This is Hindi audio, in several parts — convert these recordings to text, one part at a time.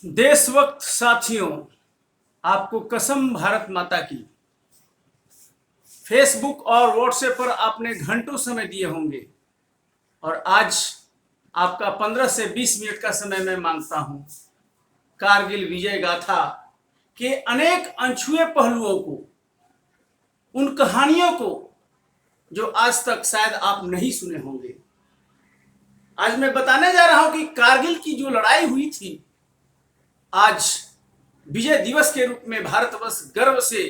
देशभक्त साथियों, आपको कसम भारत माता की। फेसबुक और व्हाट्सएप पर आपने घंटों समय दिए होंगे और आज आपका 15 से 20 मिनट का समय मैं मांगता हूं। कारगिल विजय गाथा के अनेक अनछुए पहलुओं को, उन कहानियों को जो आज तक शायद आप नहीं सुने होंगे, आज मैं बताने जा रहा हूं कि कारगिल की जो लड़ाई हुई थी, आज विजय दिवस के रूप में भारतवर्ष गर्व से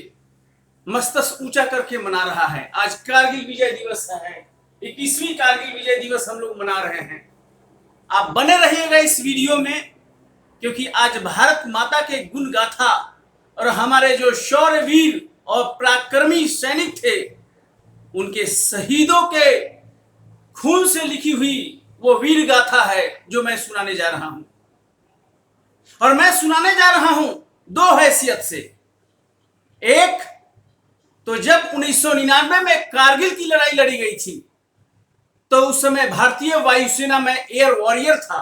मस्तक ऊंचा करके मना रहा है। आज कारगिल विजय दिवस है, 21वीं कारगिल विजय दिवस हम लोग मना रहे हैं। आप बने रहिएगा इस वीडियो में, क्योंकि आज भारत माता के गुण गाथा और हमारे जो शौर्यवीर और पराक्रमी सैनिक थे, उनके शहीदों के खून से लिखी हुई वो वीर गाथा है जो मैं सुनाने जा रहा हूं। और मैं सुनाने जा रहा हूं दो हैसियत से। एक तो जब 1999 में कारगिल की लड़ाई लड़ी गई थी, तो उस समय भारतीय वायुसेना में एयर वॉरियर था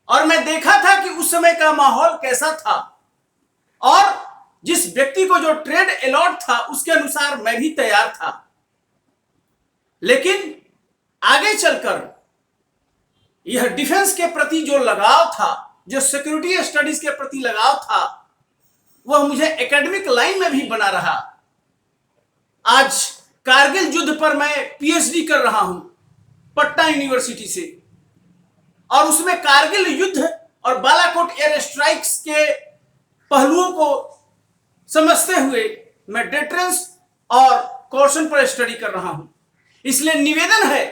और मैं देखा था कि उस समय का माहौल कैसा था और जिस व्यक्ति को जो ट्रेड अलॉट था उसके अनुसार मैं भी तैयार था। लेकिन आगे चलकर यह डिफेंस के प्रति जो लगाव था, जो सिक्योरिटी स्टडीज के प्रति लगाव था, वह मुझे एकेडमिक लाइन में भी बना रहा। आज कारगिल युद्ध पर मैं पीएचडी कर रहा हूं पटना यूनिवर्सिटी से, और उसमें कारगिल युद्ध और बालाकोट एयर स्ट्राइक्स के पहलुओं को समझते हुए मैं डिफेंस और कॉर्सन पर स्टडी कर रहा हूं। इसलिए निवेदन है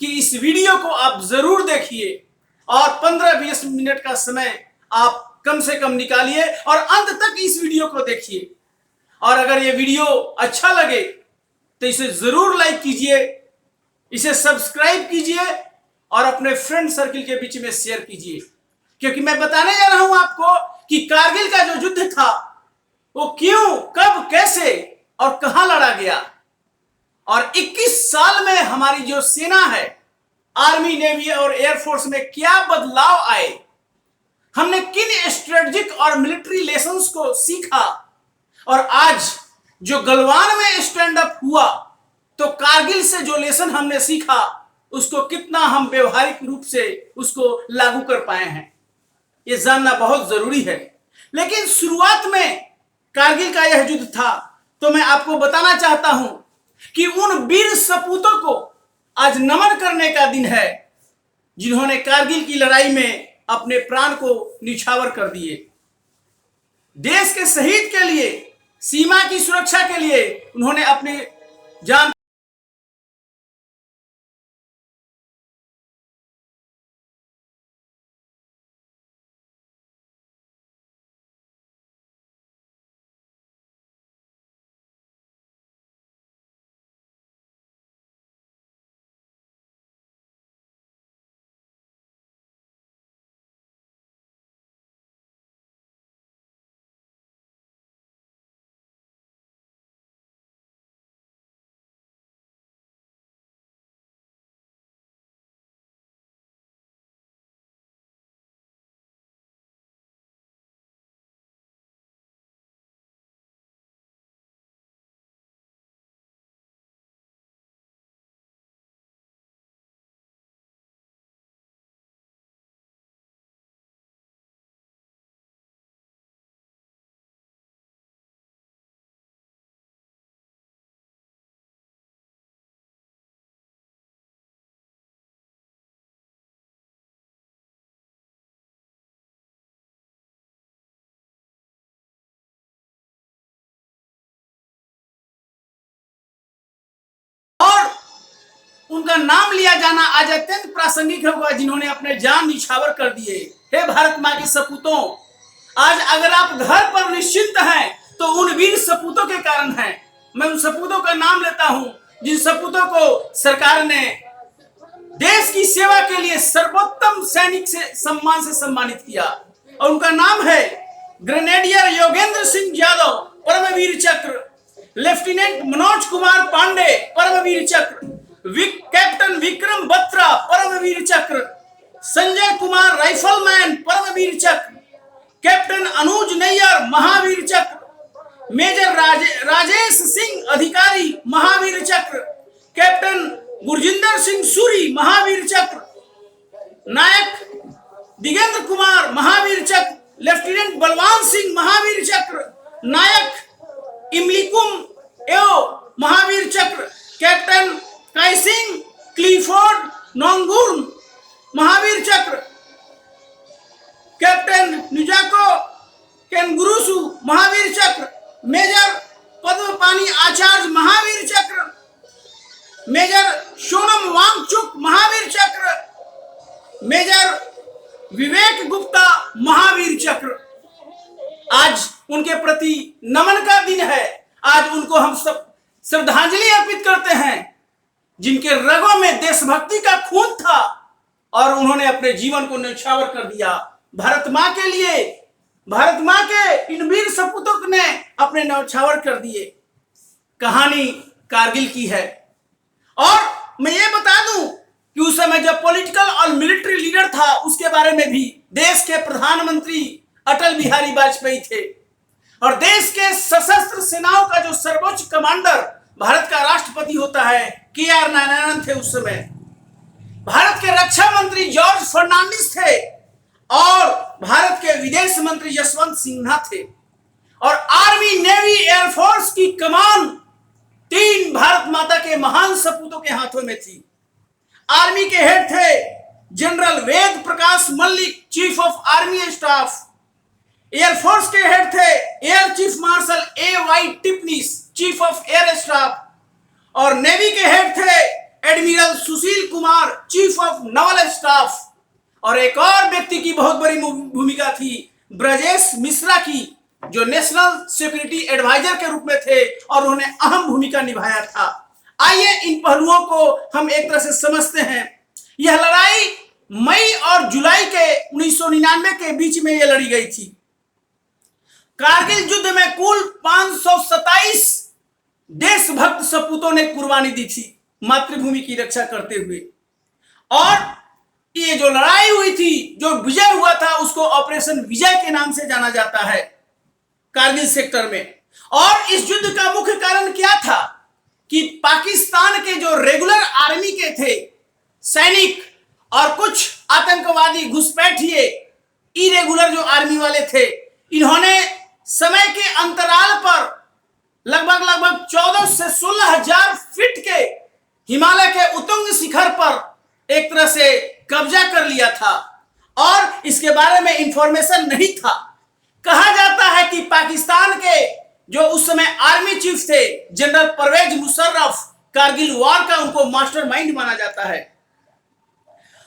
कि इस वीडियो को आप जरूर देखिए और 15-20 मिनट का समय आप कम से कम निकालिए और अंत तक इस वीडियो को देखिए। और अगर ये वीडियो अच्छा लगे तो इसे जरूर लाइक कीजिए, इसे सब्सक्राइब कीजिए और अपने फ्रेंड सर्किल के बीच में शेयर कीजिए, क्योंकि मैं बताने जा रहा हूं आपको कि कारगिल का जो युद्ध था वो क्यों, कब, कैसे और कहां लड़ा गया, और 21 साल में हमारी जो सेना है, आर्मी, नेवी और एयरफोर्स में क्या बदलाव आए, हमने किन स्ट्रेटेजिक और मिलिट्री लेसन्स को सीखा, और आज जो गलवान में स्टैंड अप हुआ तो कारगिल से जो लेसन हमने सीखा उसको कितना हम व्यवहारिक रूप से उसको लागू कर पाए हैं, ये जानना बहुत जरूरी है। लेकिन शुरुआत में कारगिल का यह युद्ध था, तो मैं आपको बताना चाहता हूं कि उन वीर सपूतों को आज नमन करने का दिन है जिन्होंने कारगिल की लड़ाई में अपने प्राण को न्यौछावर कर दिए। देश के शहीद के लिए, सीमा की सुरक्षा के लिए उन्होंने अपने जान उनका नाम लिया जाना आज अत्यंत प्रासंगिक होगा, जिन्होंने अपने जान निछावर कर दिए। हे भारत मां के सपूतों, आज अगर आप घर पर निश्चिंत हैं तो उन वीर सपूतों के कारण है। मैं उन सपूतों का नाम लेता हूं जिन सपूतों को सरकार ने देश की सेवा के लिए सर्वोत्तम सैनिक से सम्मानित किया, और उनका नाम है ग्रेनेडियर योगेंद्र सिंह यादव परमवीर चक्र, लेफ्टिनेंट मनोज कुमार पांडे परमवीर चक्र, कैप्टन विक्रम बत्रा परमवीर चक्र, संजय कुमार राइफलमैन परमवीर चक्र, कैप्टन अनुज नैयर महावीर चक्र, मेजर राजेश सिंह अधिकारी महावीर चक्र, कैप्टन गुरजिंदर सिंह सूरी महावीर चक्र, नायक दिगेंद्र कुमार महावीर चक्र, लेफ्टिनेंट बलवान सिंह महावीर चक्र, नायक इमलीकुम एओ महावीर चक्र, कैप्टन काइसिंग क्लीफोर्ड नोंगुर्न महावीर चक्र, कैप्टन नुजाको केनगुरुसु महावीर चक्र, मेजर पद्मपानी आचार्य महावीर चक्र, मेजर सोनम वांगचुक महावीर चक्र, मेजर विवेक गुप्ता महावीर चक्र। आज उनके प्रति नमन का दिन है। आज उनको हम सब श्रद्धांजलि अर्पित करते हैं, जिनके रगों में देशभक्ति का खून था और उन्होंने अपने जीवन को न्यौछावर कर दिया भारत मां के लिए। भारत मां के इन वीर सपूतों ने अपने न्यौछावर कर दिए। कहानी कारगिल की है। और मैं ये बता दूं कि उस समय जब पॉलिटिकल और मिलिट्री लीडर था, उसके बारे में भी देश के प्रधानमंत्री अटल बिहारी वाजपेयी थे और देश के सशस्त्र सेनाओं का जो सर्वोच्च कमांडर भारत का राष्ट्रपति होता है KR नारायणन थे। उस समय भारत के रक्षा मंत्री जॉर्ज फर्नांडिस थे और भारत के विदेश मंत्री यशवंत सिन्हा थे और आर्मी नेवी एयरफोर्स की कमान 3 भारत माता के महान सपूतों के हाथों में थी। आर्मी के हेड थे general Ved Prakash Mallik, chief of army staff. Air force के हेड थे air chief marshal AY Tipnis, chief of air staff. और नेवी के हेड थे admiral Sushil Kumar, chief of naval staff. और एक और व्यक्ति की बहुत बड़ी भूमिका थी ब्रजेश मिश्रा की, जो नेशनल सिक्योरिटी एडवाइजर के रूप में थे और उन्होंने अहम भूमिका निभाया था। आइए इन पहलुओं को हम एक तरह से समझते हैं। यह लड़ाई मई और जुलाई के 1999 के बीच में यह लड़ी गई थी। कारगिल युद्ध में कुल 527 देशभक्त सपूतों ने कुर्बानी दी थी मातृभूमि की रक्षा करते हुए। और ये जो लड़ाई हुई थी, जो विजय हुआ था, उसको ऑपरेशन विजय के नाम से जाना जाता है कारगिल सेक्टर में। और इस युद्ध का मुख्य कारण क्या था कि पाकिस्तान के जो रेगुलर आर्मी के थे सैनिक और कुछ आतंकवादी घुसपैठिए इरेगुलर जो आर्मी वाले थे, इन्होंने समय के अंतराल पर लगभग 14 से 16 हजार फीट के हिमालय के उत्तुंग शिखर पर एक तरह से कब्जा कर लिया था और इसके बारे में इंफॉर्मेशन नहीं था। कहा जाता है कि पाकिस्तान के जो उस समय आर्मी चीफ थे जनरल परवेज मुशर्रफ, कारगिल वॉर का उनको मास्टरमाइंड माना जाता है।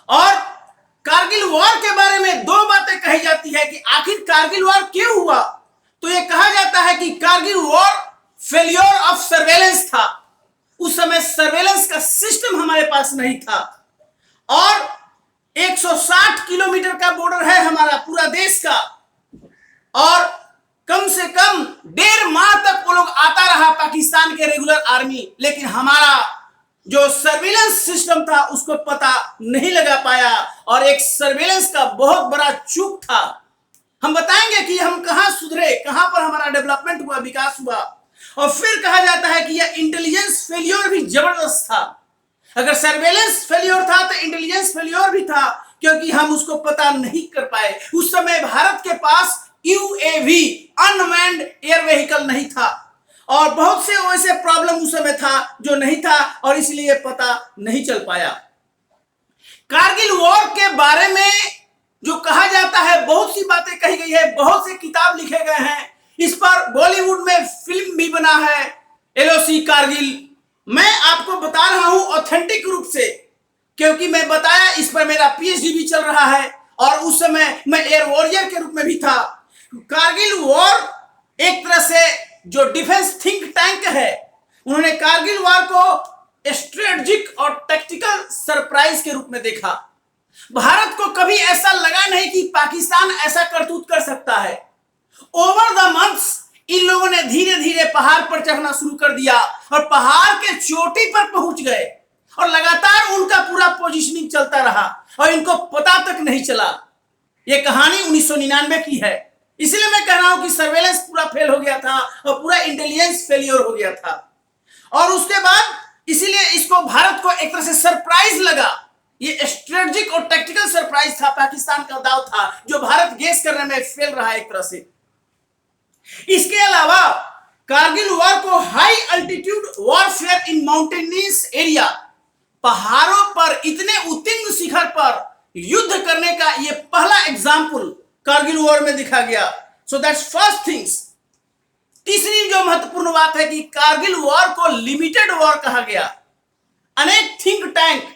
और कारगिल वॉर के बारे में 2 बातें कही जाती है कि आखिर कारगिल वॉर क्यों हुआ। तो यह कहा जाता है कि Kargil war failure of surveillance था। उस समय सर्वेलेंस का सिस्टम हमारे पास नहीं था और 160 किलोमीटर का बॉर्डर है हमारा पूरा देश का और कम से कम 1.5 माह तक वो लोग आता रहा पाकिस्तान के रेगुलर आर्मी, लेकिन हमारा जो सर्विलेंस सिस्टम था उसको पता नहीं लगा पाया और एक सर्विलेंस का बहुत बड़ा चूक था। हम बताएंगे कि हम कहां सुधरे, कहां पर हमारा डेवलपमेंट हुआ, विकास हुआ। और फिर कहा जाता है कि यह इंटेलिजेंस फेलियर भी जबरदस्त था। अगर सर्वेलेंस फेलियर था तो इंटेलिजेंस फेलियर भी था, क्योंकि हम उसको पता नहीं कर पाए। उस समय भारत के पास UAV अनमैन्ड एयर व्हीकल नहीं था और बहुत से वैसे प्रॉब्लम उस समय था जो नहीं था और इसलिए पता नहीं चल पाया। कारगिल वॉर के बारे में जो कहा जाता है, बहुत सी बातें कही गई है, बहुत से किताब लिखे गए हैं। इस पर बॉलीवुड में फिल्म भी बना है LOC कारगिल। मैं आपको बता रहा हूं ऑथेंटिक रूप से, क्योंकि मैं बताया इस पर मेरा PhD भी चल रहा है और उस समय मैं एयर वॉरियर के रूप में भी था। कारगिल वॉर एक तरह से जो डिफेंस थिंक टैंक है, उन्होंने कारगिल वॉर को स्ट्रेटेजिक और टैक्टिकल सरप्राइज के रूप में देखा। भारत को कभी ऐसा लगा नहीं कि पाकिस्तान ऐसा करतूत कर सकता है। ओवर द मंथ्स इन लोगों ने धीरे धीरे पहाड़ पर चढ़ना शुरू कर दिया और पहाड़ के चोटी पर पहुंच गए और लगातार उनका पूरा पोजीशनिंग चलता रहा और इनको पता तक नहीं चला। यह कहानी 1999 की है। इसलिए मैं कह रहा हूं कि सर्वेलेंस पूरा फेल हो गया था और पूरा इंटेलिजेंस फेलियर हो गया था। और उसके बाद इसीलिए इसको भारत को एक तरह से सरप्राइज लगा, ये स्ट्रेटेजिक और टैक्टिकल सरप्राइज था, पाकिस्तान का दाव था जो भारत गेस करने में फेल रहा एक तरह से। इसके अलावा कारगिल वॉर को हाई अल्टीट्यूड वॉरफेयर इन माउंटेनियस एरिया, पहाड़ों पर इतने उत्तुंग शिखर पर युद्ध करने का यह पहला एग्जाम्पल कारगिल वॉर में दिखा गया। So that's first things. तीसरी जो महत्वपूर्ण बात है कि कारगिल वॉर को लिमिटेड वॉर कहा गया। अनेक थिंक टैंक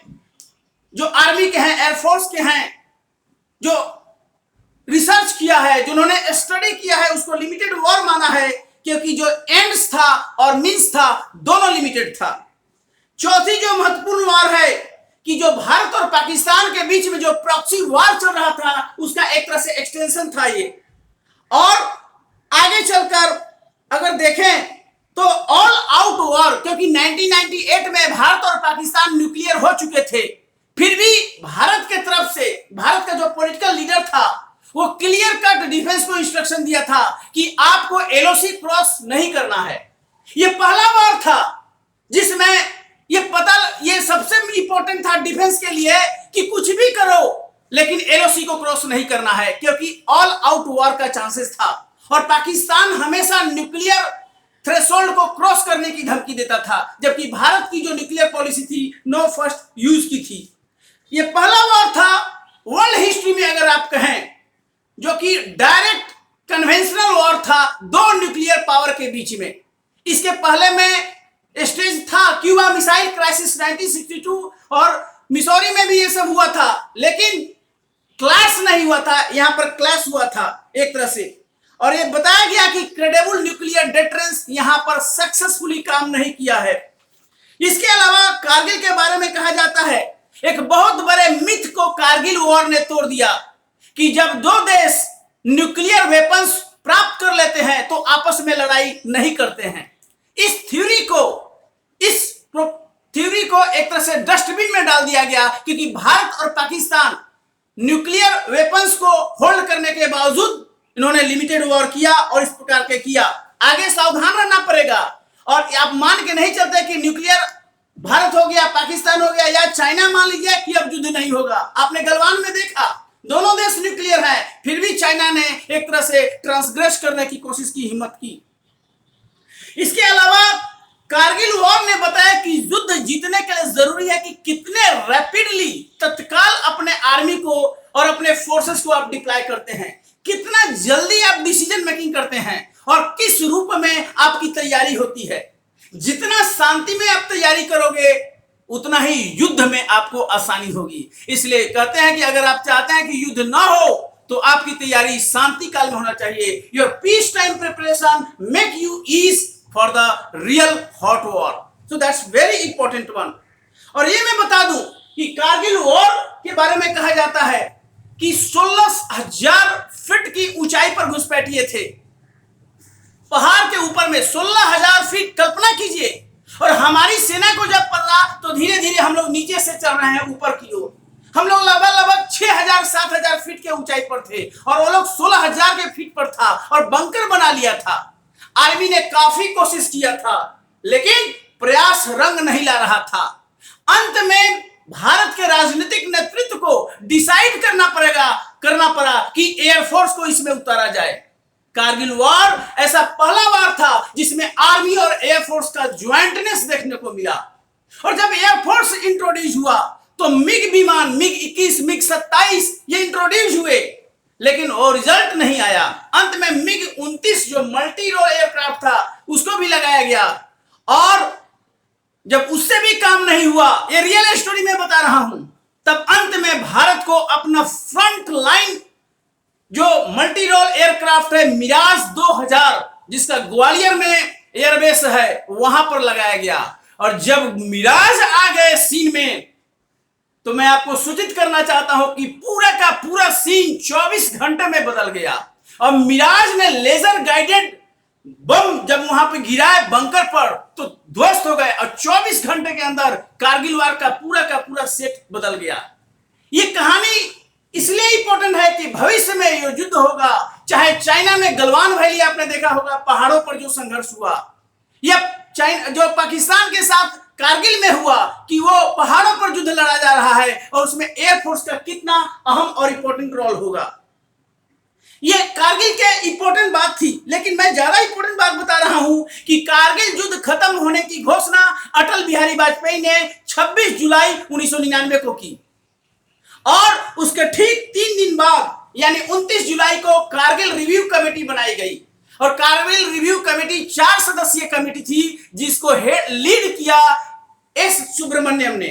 जो आर्मी के हैं, एयरफोर्स के हैं, जो रिसर्च किया है, जिन्होंने स्टडी किया है, उसको लिमिटेड वॉर माना है, क्योंकि जो एंड्स था और मीन्स था दोनों लिमिटेड था। चौथी जो महत्वपूर्ण वॉर है कि जो भारत और पाकिस्तान के बीच में जो प्रॉक्सी वॉर चल रहा था उसका एक तरह से एक्सटेंशन था ये। और आगे चलकर अगर देखें तो ऑल आउट वॉर, क्योंकि 1998 में भारत और पाकिस्तान न्यूक्लियर हो चुके थे, फिर भी भारत के तरफ से भारत का जो पॉलिटिकल लीडर था वो क्लियर कट डिफेंस को इंस्ट्रक्शन दिया था कि आपको एलओसी क्रॉस नहीं करना है। ये पहला वॉर था जिसमें ये सबसे इंपॉर्टेंट था डिफेंस के लिए कि कुछ भी करो लेकिन एलओसी को क्रॉस नहीं करना है, क्योंकि ऑल आउट वॉर का चांसेस था और पाकिस्तान हमेशा न्यूक्लियर थ्रेशोल्ड को क्रॉस करने की धमकी देता था, जबकि भारत की जो न्यूक्लियर पॉलिसी थी नो फर्स्ट यूज की थी। ये पहला वॉर था वर्ल्ड हिस्ट्री में अगर आप कहें जो कि डायरेक्ट कन्वेंशनल वॉर था दो न्यूक्लियर पावर के बीच में। इसके पहले में स्टेज था क्यूबा मिसाइल क्राइसिस 1962 और मिसौरी में भी ये सब हुआ था, लेकिन क्लैश नहीं हुआ था, यहां पर क्लैश हुआ था एक तरह से। और ये बताया गया कि क्रेडिबल न्यूक्लियर डिटरेंस यहां पर सक्सेसफुली काम नहीं किया है। इसके अलावा कारगिल के बारे में कहा जाता है एक बहुत बड़े मिथ को कारगिल वॉर ने तोड़ दिया कि जब दो देश न्यूक्लियर वेपन्स प्राप्त कर लेते हैं तो आपस में लड़ाई नहीं करते हैं। इस थ्योरी को एक तरह से डस्टबिन में डाल दिया गया, क्योंकि भारत और पाकिस्तान न्यूक्लियर वेपन्स को होल्ड करने के बावजूद इन्होंने लिमिटेड वॉर किया और इस प्रकार के किया। आगे सावधान रहना पड़ेगा और आप मान के नहीं चलते कि न्यूक्लियर भारत हो गया, पाकिस्तान हो गया या चाइना मान लीजिए कि अब युद्ध नहीं होगा। आपने गलवान में देखा दोनों देश न्यूक्लियर है, फिर भी चाइना ने एक तरह से ट्रांसग्रेस करने की कोशिश की, हिम्मत की। इसके अलावा कारगिल वॉर ने बताया कि युद्ध जीतने के लिए जरूरी है कि कितने रैपिडली तत्काल अपने आर्मी को और अपने फोर्सेस को आप डिप्लॉय करते हैं, कितना जल्दी आप डिसीजन मेकिंग करते हैं और किस रूप में आपकी तैयारी होती है। जितना शांति में आप तैयारी करोगे उतना ही युद्ध में आपको आसानी होगी। इसलिए कहते हैं कि अगर आप चाहते हैं कि युद्ध ना हो तो आपकी तैयारी शांति काल में होना चाहिए। Your peace time preparation make you ease for the real hot war. So that's very important one. और ये मैं बता दूं कि कारगिल वॉर के बारे में कहा जाता है कि 16,000 फीट की ऊंचाई पर घुसपैठिए थे, पहाड़ के ऊपर में 16,000 फीट। कल्पना कीजिए। और हमारी सेना को जब पड़ा तो धीरे धीरे हम लोग नीचे से चल रहे हैं ऊपर की ओर। हम लोग लगभग 6,000-7,000 फीट के ऊंचाई पर थे और वो लोग 16,000 के फीट पर था और बंकर बना लिया था। आर्मी ने काफी कोशिश किया था लेकिन प्रयास रंग नहीं ला रहा था। अंत में भारत के राजनीतिक नेतृत्व को डिसाइड करना पड़ा कि एयरफोर्स को इसमें उतारा जाए। कारगिल वॉर ऐसा पहला वार था जिसमें आर्मी और एयरफोर्स का ज्वाइंटनेस देखने को मिला। और जब एयरफोर्स इंट्रोड्यूस हुआ तो मिग विमान, मिग 21, मिग 27 ये इंट्रोड्यूस हुए, लेकिन वो रिजल्ट नहीं आया। अंत में मिग 29 जो मल्टी रोल एयरक्राफ्ट था उसको भी लगाया गया और जब उससे भी काम नहीं हुआ, ये रियल स्टोरी में बता रहा हूं, तब अंत में भारत को अपना फ्रंट लाइन जो मल्टी रोल एयरक्राफ्ट है मिराज 2000 जिसका ग्वालियर में एयरबेस है वहां पर लगाया गया। और जब मिराज आ गए सीन में तो मैं आपको सूचित करना चाहता हूं कि पूरा का पूरा सीन 24 घंटे में बदल गया। और मिराज ने लेजर गाइडेड बम जब वहां पे गिराए बंकर पर तो ध्वस्त हो गए और 24 घंटे के अंदर कारगिल वार का पूरा सेट बदल गया। ये कहानी इसलिए इंपॉर्टेंट है कि भविष्य में ये युद्ध होगा, चाहे चाइना में गलवान वैली आपने देखा होगा, पहाड़ों पर जो संघर्ष हुआ, या चाइना जो पाकिस्तान के साथ कारगिल में हुआ कि वो पहाड़ों पर युद्ध लड़ा जा रहा है और उसमें एयरफोर्स का कितना अहम और इंपॉर्टेंट रोल होगा। ये कारगिल के इंपॉर्टेंट बात थी, लेकिन मैं ज्यादा इंपॉर्टेंट बात बता रहा हूं कि कारगिल युद्ध खत्म होने की घोषणा अटल बिहारी वाजपेयी ने 26 जुलाई 1999 को की और उसके ठीक 3 दिन बाद यानी 29 जुलाई को कारगिल रिव्यू कमेटी बनाई गई और कारगिल रिव्यू कमेटी 4 सदस्यीय कमेटी थी जिसको लीड किया एस सुब्रमण्यम ने।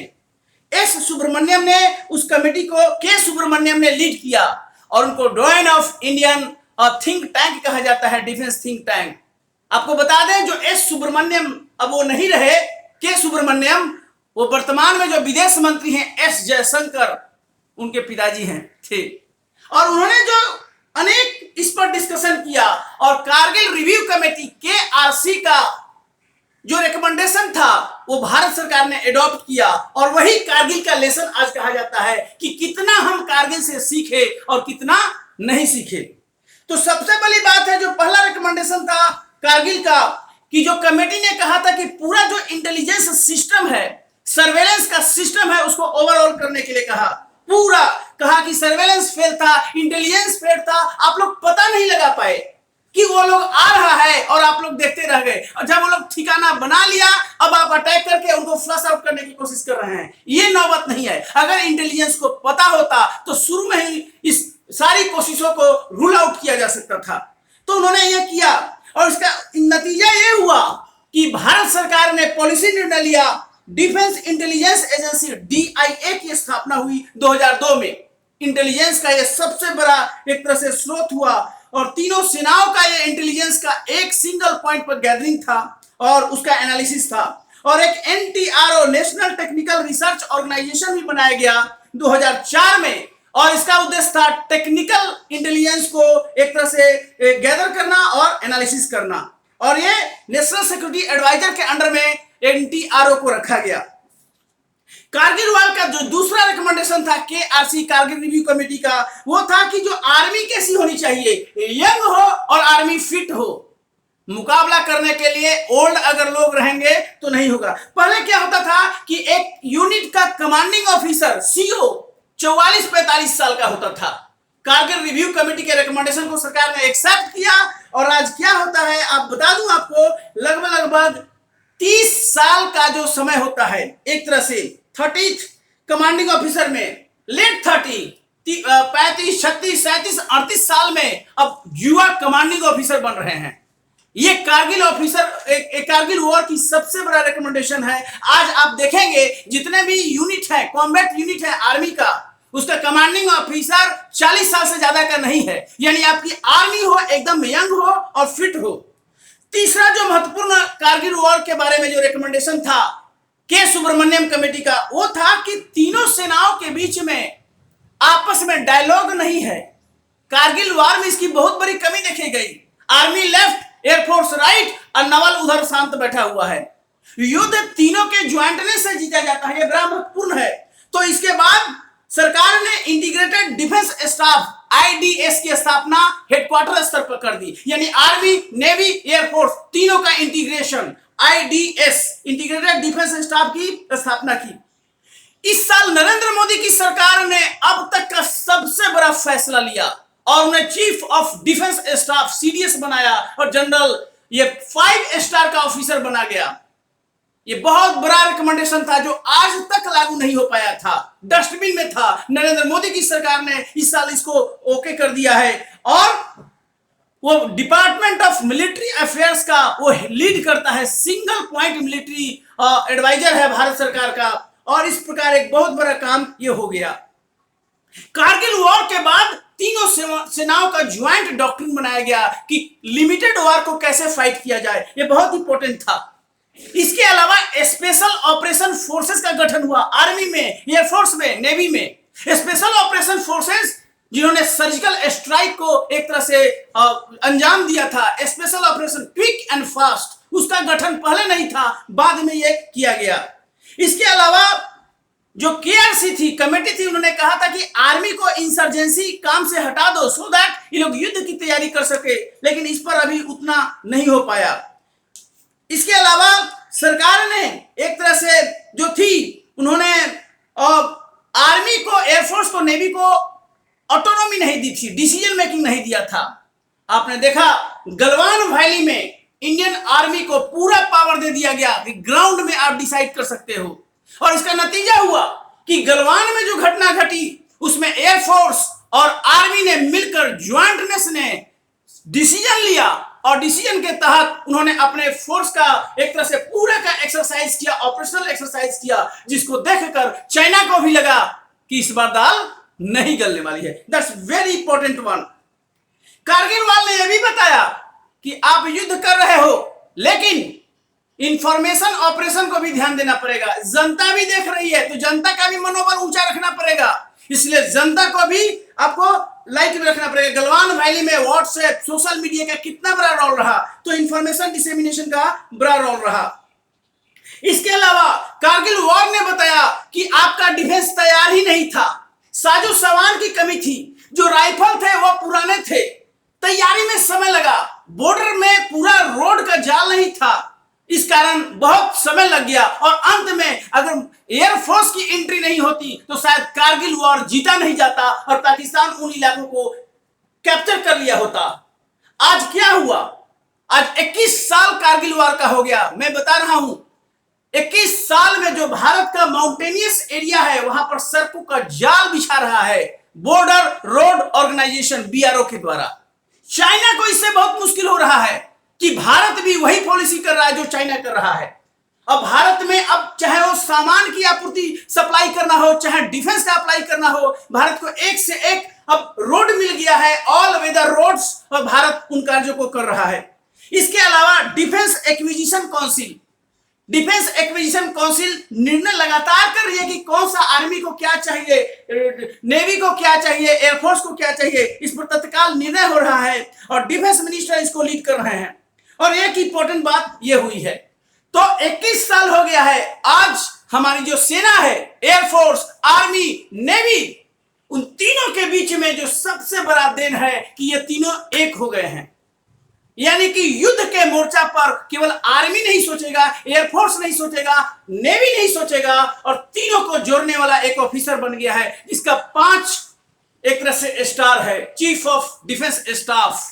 एस सुब्रमण्यम ने उस कमेटी को के सुब्रमण्यम ने लीड किया और उनको डॉयन ऑफ इंडियन थिंक टैंक कहा जाता है, डिफेंस थिंक टैंक। आपको बता दें जो एस सुब्रमण्यम अब वो नहीं रहे, के सुब्रमण्यम वो वर्तमान में जो विदेश मंत्री हैं एस जयशंकर उनके पिताजी हैं थे और उन्होंने जो अनेक इस पर डिस्कशन किया और कारगिल रिव्यू कमेटी के आरसी का जो रिकमेंडेशन था वो भारत सरकार ने एडॉप्ट किया और वही कारगिल का लेसन आज कहा जाता है कि कितना हम कारगिल से सीखे और कितना नहीं सीखे। तो सबसे बड़ी बात है जो पहला रिकमेंडेशन था कारगिल का कि जो कमेटी ने कहा था कि पूरा जो इंटेलिजेंस सिस्टम है, सर्वेलेंस का सिस्टम है, उसको ओवरऑल करने के लिए पूरा कहा कि सर्वेलेंस फेल था, इंटेलिजेंस फेल था, आप लोग पता नहीं लगा पाए कि वो लोग आ रहा है और आप लोग देखते रह गए और जब वो लोग ठिकाना बना लिया अब आप अटैक करके उनको फ्लश आउट करने की कोशिश कर रहे हैं। ये नौबत नहीं है। अगर इंटेलिजेंस को पता होता तो शुरू में ही इस सारी कोशिशों को रूल आउट किया जा सकता था। तो उन्होंने ये किया और इसका नतीजा ये हुआ कि भारत सरकार ने पॉलिसी निर्णय लिया, डिफेंस इंटेलिजेंस एजेंसी DIA की स्थापना हुई 2002 में। इंटेलिजेंस का यह सबसे बड़ा एक तरह से स्रोत हुआ और तीनों सेनाओं का ये इंटेलिजेंस का एक सिंगल पॉइंट पर गैदरिंग था और उसका एनालिसिस था और एक NTRO national technical research organisation भी बनाया गया 2004 में और इसका उद्देश्य था टेक्निकल इंटेलिजेंस को एक तरह से गैदर करना और एनालिसिस करना और ये नेशनल सिक्योरिटी एडवाइजर के अंडर में NTRO को रखा गया। कारगिल वॉर का जो दूसरा रिकमेंडेशन था KRC कारगिल रिव्यू कमेटी का वो था कि जो आर्मी कैसी होनी चाहिए, यंग हो और आर्मी फिट हो। मुकाबला करने के लिए ओल्ड अगर लोग रहेंगे तो नहीं होगा। पहले क्या होता था कि एक यूनिट का कमांडिंग ऑफिसर CO 44-45 साल का होता था। कारगिल रिव्यू कमेटी के रिकमेंडेशन को सरकार ने एक्सेप्ट किया और आज क्या होता है आप बता दूं आपको, लगभग 30 साल का जो समय होता है एक तरह से 30th कमांडिंग ऑफिसर में लेट 30 35 36 37 38 साल में अब युवा कमांडिंग ऑफिसर बन रहे हैं। ये कारगिल ऑफिसर एक कारगिल वॉर की सबसे बड़ा रिकमेंडेशन है। आज आप देखेंगे जितने भी यूनिट है, कॉम्बैट यूनिट है आर्मी का, उसका कमांडिंग ऑफिसर 40 साल से ज्यादा का नहीं है। यानी आपकी आर्मी हो एकदम यंग हो और फिट हो। तीसरा जो महत्वपूर्ण कारगिल वॉर के बारे में जो रिकमेंडेशन था के सुब्रमण्यम कमेटी का वो था कि तीनों सेनाओं के बीच में आपस में डायलॉग नहीं है। कारगिल वॉर में इसकी बहुत बड़ी कमी देखी गई। आर्मी लेफ्ट, एयरफोर्स राइट और नवल उधर शांत बैठा हुआ है। युद्ध तीनों के ज्वाइंटनेस से जीता जाता है, यह बड़ा महत्वपूर्ण है। तो इसके बाद सरकार ने इंटीग्रेटेड डिफेंस स्टाफ IDS की स्थापना हेडक्वार्टर स्तर पर कर दी, यानी आर्मी, नेवी, एयरफोर्स तीनों का integration IDS integrated defence staff की स्थापना की। इस साल नरेंद्र मोदी की सरकार ने अब तक का सबसे बड़ा फैसला लिया और उन्हें chief of defence staff CDS बनाया और जनरल ये 5 स्टार का ऑफिसर बना गया। ये बहुत बड़ा रिकमेंडेशन था जो आज तक लागू नहीं हो पाया था, डस्टबिन में था। नरेंद्र मोदी की सरकार ने इस साल इसको ओके कर दिया है और वो डिपार्टमेंट ऑफ मिलिट्री अफेयर्स का वो लीड करता है, सिंगल पॉइंट मिलिट्री एडवाइजर है भारत सरकार का और इस प्रकार एक बहुत बड़ा काम ये हो गया। कारगिल वॉर के बाद तीनों सेनाओं का ज्वाइंट डॉक्ट्रिन बनाया गया कि लिमिटेड वॉर को कैसे फाइट किया जाए, ये बहुत इंपॉर्टेंट था। इसके अलावा स्पेशल ऑपरेशन फोर्सेस का गठन हुआ आर्मी में, एयरफोर्स में, नेवी में। स्पेशल ऑपरेशन फोर्सेस जिन्होंने सर्जिकल स्ट्राइक को एक तरह से अंजाम दिया था, special operation quick and fast, उसका गठन पहले नहीं था, बाद में यह किया गया। इसके अलावा जो केआरसी थी, कमेटी थी, उन्होंने कहा था कि आर्मी को इंसर्जेंसी काम से हटा दो सो दैट ये लोग युद्ध की तैयारी कर सके, लेकिन इस पर अभी उतना नहीं हो पाया। इसके अलावा सरकार ने एक तरह से जो थी, उन्होंने आर्मी को, एयरफोर्स को, नेवी को ऑटोनॉमी नहीं दी थी, डिसीजन मेकिंग नहीं दिया था। आपने देखा गलवान वैली में इंडियन आर्मी को पूरा पावर दे दिया गया कि ग्राउंड में आप डिसाइड कर सकते हो, और इसका नतीजा हुआ कि गलवान में जो घटना घटी उसमें एयरफोर्स और आर्मी ने मिलकर ज्वाइंटनेस ने डिसीजन लिया, और डिसीजन के तहत उन्होंने अपने फोर्स का एक तरह से पूरा का एक्सरसाइज किया, ऑपरेशनल एक्सरसाइज किया, जिसको देखकर चाइना को भी लगा कि इस बार दाल नहीं गलने वाली है। That's very important one. Kargil वाल ने यह भी बताया कि आप युद्ध कर रहे हो, लेकिन इंफॉर्मेशन ऑपरेशन को भी ध्यान देना पड़ेगा। जनता भी देख रही है, तो जनता का भी मनोबल ऊंचा रखना पड़ेगा, इसलिए जनता को भी आपको लाइट में रखना पड़ेगा। गलवान वैली में व्हाट्सएप, सोशल मीडिया का कितना बड़ा रोल रहा, तो इंफॉर्मेशन डिसेमिनेशन का बड़ा रोल रहा। इसके अलावा कारगिल वॉर ने बताया कि आपका डिफेंस तैयार ही नहीं था, साजो सामान की कमी थी, जो राइफल थे वो पुराने थे, तैयारी में समय लगा, बॉर्डर में पूरा रोड का जाल नहीं था, इस कारण बहुत समय लग गया, और अंत में अगर एयरफोर्स की एंट्री नहीं होती तो शायद कारगिल वॉर जीता नहीं जाता और पाकिस्तान उन इलाकों को कैप्चर कर लिया होता। आज क्या हुआ? आज 21 साल कारगिल वॉर का हो गया। मैं बता रहा हूं 21 साल में जो भारत का माउंटेनियस एरिया है वहां पर सड़कों का जाल बिछा रहा है बॉर्डर रोड ऑर्गेनाइजेशन बीआरओ के द्वारा। चाइना को इससे बहुत मुश्किल हो रहा है कि भारत भी वही पॉलिसी कर रहा है जो चाइना कर रहा है। अब भारत में अब चाहे वो सामान की आपूर्ति सप्लाई करना हो, चाहे डिफेंस का अप्लाई करना हो, भारत को एक से एक अब रोड मिल गया है, ऑल वेदर रोड्स, और भारत उन कार्यों को कर रहा है। इसके अलावा डिफेंस एक्विजिशन काउंसिल निर्णय लगातार कर रही है कि कौन सा आर्मी को क्या चाहिए, नेवी को क्या चाहिए, एयरफोर्स को क्या चाहिए, इस पर तत्काल निर्णय हो रहा है और डिफेंस मिनिस्टर इसको लीड कर रहे हैं। और एक इंपॉर्टेंट बात यह हुई है, तो 21 साल हो गया है, आज हमारी जो सेना है, एयरफोर्स, आर्मी, नेवी, उन तीनों के बीच में जो सबसे बड़ा देन है कि ये तीनों एक हो गए हैं। यानी कि युद्ध के मोर्चा पर केवल आर्मी नहीं सोचेगा, एयरफोर्स नहीं सोचेगा, नेवी नहीं सोचेगा, और तीनों को जोड़ने वाला एक ऑफिसर बन गया है जिसका 5 एक तरह से स्टार है, chief of defence staff.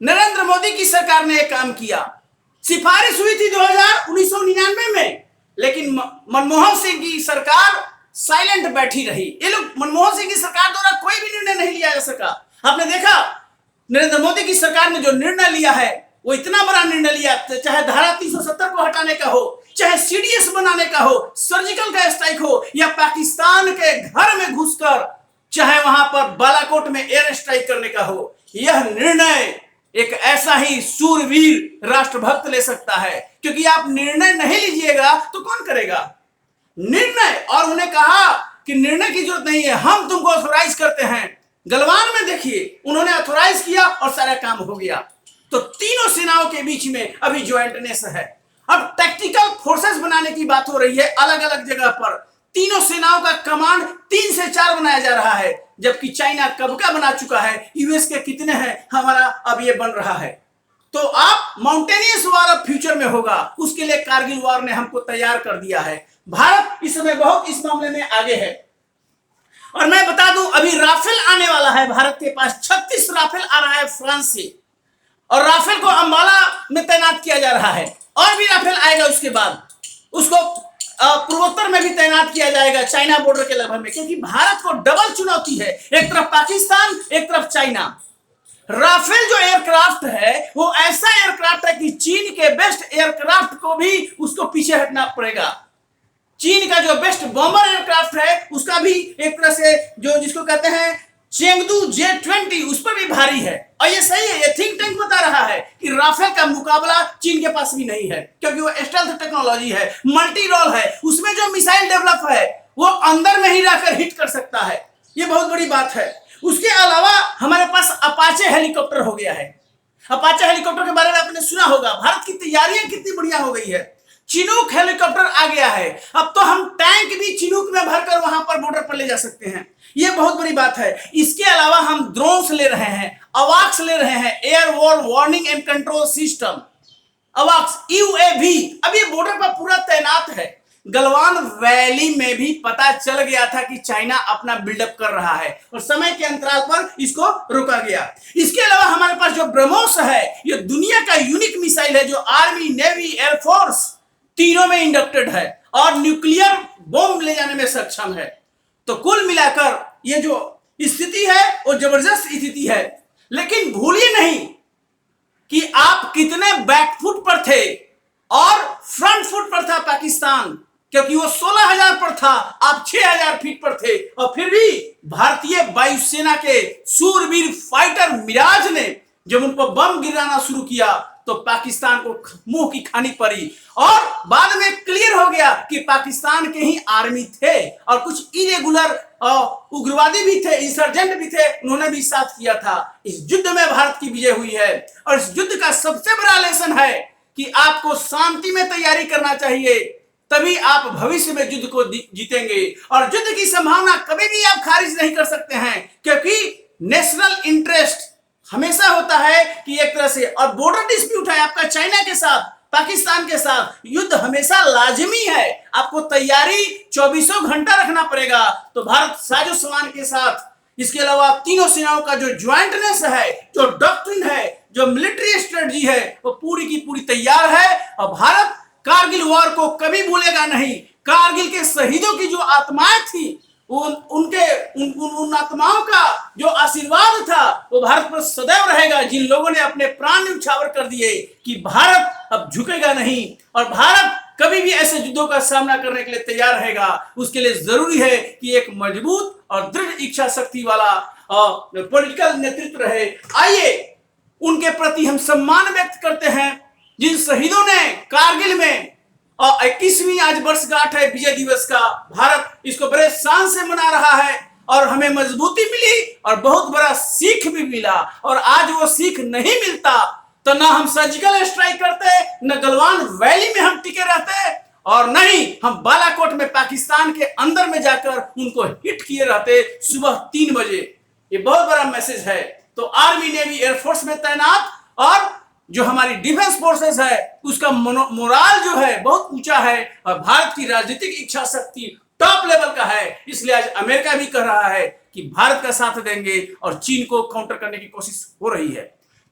Narendra Modi की सरकार ने यह काम किया। सिफारिश हुई थी 1999 में, लेकिन मनमोहन सिंह की सरकार साइलेंट बैठी रही। ये लोग, मनमोहन सिंह की सरकार द्वारा कोई भी निर्णय नहीं लिया जा सका। आपने देखा नरेंद्र मोदी की सरकार ने जो निर्णय लिया है वो इतना बड़ा निर्णय लिया, चाहे धारा 370 को हटाने का हो, चाहे सीडीएस बनाने का हो, सर्जिकल का स्ट्राइक हो, या पाकिस्तान के घर में घुसकर चाहे वहां पर बालाकोट में एयर स्ट्राइक करने का हो। यह निर्णय एक ऐसा ही सूरवीर राष्ट्रभक्त ले सकता है, क्योंकि आप निर्णय नहीं लीजिएगा तो कौन करेगा निर्णय। और उन्हें कहा कि निर्णय की जरूरत नहीं है, हम तुमको ऑथोराइज करते हैं। गलवान में देखिए, उन्होंने ऑथोराइज किया और सारा काम हो गया। तो तीनों सेनाओं के बीच में अभी ज्वाइंटनेस है। अब टैक्टिकल फोर्सेस बनाने की बात हो रही है अलग अलग जगह पर। तीनों सेनाओं का कमांड 3 से 4 बनाया जा रहा है, जबकि चाइना कब का बना चुका है। यूएस के कितने हैं, हमारा अब ये बन रहा है। तो आप माउंटेनियस वॉर अब फ्यूचर में होगा, उसके लिए कारगिल वॉर ने हमको तैयार कर दिया है। भारत इस समय बहुत इस मामले में आगे है। और मैं बता दूं, अभी राफेल आने वाला है भारत के पास। 36 राफेल आ रहा है फ्रांस से, और राफेल को अंबाला में तैनात किया जा रहा है, और भी राफेल आएगा उसके बाद। उसको पूर्वोत्तर में भी तैनात किया जाएगा, चाइना बॉर्डर के लगभग में, क्योंकि भारत को डबल चुनौती है, एक तरफ पाकिस्तान, एक तरफ चाइना। राफेल जो एयरक्राफ्ट है वो ऐसा एयरक्राफ्ट है कि चीन के बेस्ट एयरक्राफ्ट को भी उसको पीछे हटना पड़ेगा। चीन का जो बेस्ट बॉम्बर एयरक्राफ्ट है उसका भी एक तरह से जो जिसको कहते हैं चेंगदू J-20, उस पर भी भारी है। और ये सही है, ये थिंक टैंक बता रहा है कि राफेल का मुकाबला चीन के पास भी नहीं है, क्योंकि वो स्टेल्थ टेक्नोलॉजी है, मल्टी रोल है, उसमें जो मिसाइल डेवलप है वो अंदर में ही रहकर हिट कर सकता है। ये बहुत बड़ी बात है। उसके अलावा हमारे पास अपाचे हेलीकॉप्टर हो गया है। अपाचे हेलीकॉप्टर के बारे में आपने सुना होगा। भारत की तैयारियां कितनी बढ़िया हो गई है। चिनूक हेलीकॉप्टर आ गया है। अब तो हम टैंक भी चिनूक में भरकर वहां पर बॉर्डर पर ले जा सकते हैं। यह बहुत बड़ी बात है। इसके अलावा हम ड्रोन्स ले रहे हैं, अवाक्स ले रहे हैं, airborne warning and control system, अवाक्स, यूएवी। अब ये बॉर्डर पर पूरा तैनात है। गलवान वैली में भी पता चल गया था कि चाइना अपना बिल्डअप कर रहा है और समय के अंतराल पर इसको रोका गया। इसके अलावा हमारे पास जो ब्रह्मोस है, ये दुनिया का यूनिक मिसाइल है जो आर्मी, नेवी, एयरफोर्स तीनों में इंडक्टेड है और न्यूक्लियर बॉम्ब ले जाने में सक्षम है। तो कुल मिलाकर ये जो स्थिति है वो जबरदस्त स्थिति है। लेकिन भूलिए नहीं कि आप कितने बैकफुट पर थे और फ्रंट फुट पर था पाकिस्तान, क्योंकि वो 16,000 पर था, आप 6,000 फीट पर थे। और फिर भी भारतीय वायुसेना के सूरवीर फाइटर मिराज ने जब उन पर बम गिराना शुरू किया तो पाकिस्तान को मुंह की खानी पड़ी और बाद में क्लियर हो गया कि पाकिस्तान के ही आर्मी थे और कुछ इरेगुलर उग्रवादी भी थे, इंसर्जेंट भी थे, उन्होंने भी साथ किया था। इस युद्ध में भारत की विजय हुई है और इस युद्ध का सबसे बड़ा लेसन है कि आपको शांति में तैयारी करना चाहिए, तभी आप भविष्य में युद्ध को जीतेंगे। और युद्ध की संभावना कभी भी आप खारिज नहीं कर सकते हैं, क्योंकि नेशनल इंटरेस्ट हमेशा होता है कि एक तरह से, और बॉर्डर डिस्प्यूट है आपका चाइना के साथ, पाकिस्तान के साथ, युद्ध हमेशा लाजिमी है। आपको तैयारी 24 घंटा रखना पड़ेगा। तो भारत साजो सामान के साथ, इसके अलावा तीनों सेनाओं का जो ज्वाइंटनेस है, जो डॉक्ट्रिन है, जो मिलिट्री स्ट्रेटजी है, वो पूरी की पूरी तैयार है। और भारत कारगिल वॉर को कभी भूलेगा नहीं। कारगिल के शहीदों की जो आत्माएं थी, उन आत्माओं का जो आशीर्वाद था वो भारत पर सदैव रहेगा। जिन लोगों ने अपने प्राण न्यौछावर कर दिए कि भारत अब झुकेगा नहीं और भारत कभी भी ऐसे युद्धों का सामना करने के लिए तैयार रहेगा, उसके लिए जरूरी है कि एक मजबूत और दृढ़ इच्छा शक्ति वाला पॉलिटिकल नेतृत्व रहे। आइए उनके प्रति हम सम्मान व्यक्त करते हैं जिन शहीदों ने कारगिल में, और 21वीं आज वर्षगांठ है विजय दिवस का, भारत इसको बड़े शान से मना रहा है और हमें मजबूती मिली और बहुत बड़ा सीख भी मिला। और आज वो सीख नहीं मिलता तो ना हम सर्जिकल स्ट्राइक करते, न गलवान वैली में हम टिके रहते, और नहीं हम बालाकोट में पाकिस्तान के अंदर में जाकर उनको हिट किए रहते सुबह 3 बजे। ये बहुत बड़ा मैसेज है। तो आर्मी, नेवी, एयरफोर्स में तैनात और जो हमारी डिफेंस फोर्सेस है उसका मोराल जो है बहुत ऊंचा है और भारत की राजनीतिक इच्छा शक्ति टॉप लेवल का है। इसलिए आज अमेरिका भी कह रहा है कि भारत का साथ देंगे और चीन को काउंटर करने की कोशिश हो रही है।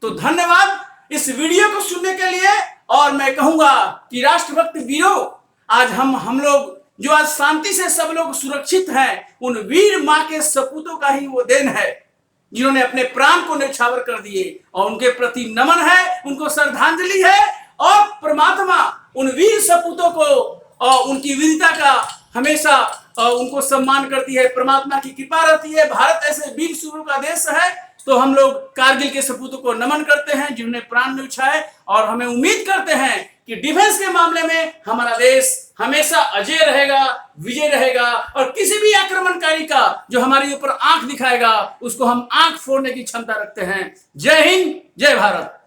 तो धन्यवाद इस वीडियो को सुनने के लिए। और मैं कहूंगा कि राष्ट्रभक्त वीरों, आज हम लोग जो आज शांति से सब लोग सुरक्षित हैं, उन वीर मां के सपूतों का ही वो देन है जिन्होंने अपने प्राण को न्यौछावर कर दिए, और उनके प्रति नमन है, उनको श्रद्धांजलि है। और परमात्मा उन वीर सपूतों को और उनकी वीरता का हमेशा उनको सम्मान करती है, परमात्मा की कृपा रहती है। भारत ऐसे वीर सूरों का देश है, तो हम लोग कारगिल के सपूतों को नमन करते हैं जिन्होंने प्राण न्यौछाए, और हमें उम्मीद करते हैं कि डिफेंस के मामले में हमारा देश हमेशा अजय रहेगा, विजय रहेगा, और किसी भी आक्रमणकारी का जो हमारे ऊपर आंख दिखाएगा उसको हम आंख फोड़ने की क्षमता रखते हैं। जय हिंद, जय भारत।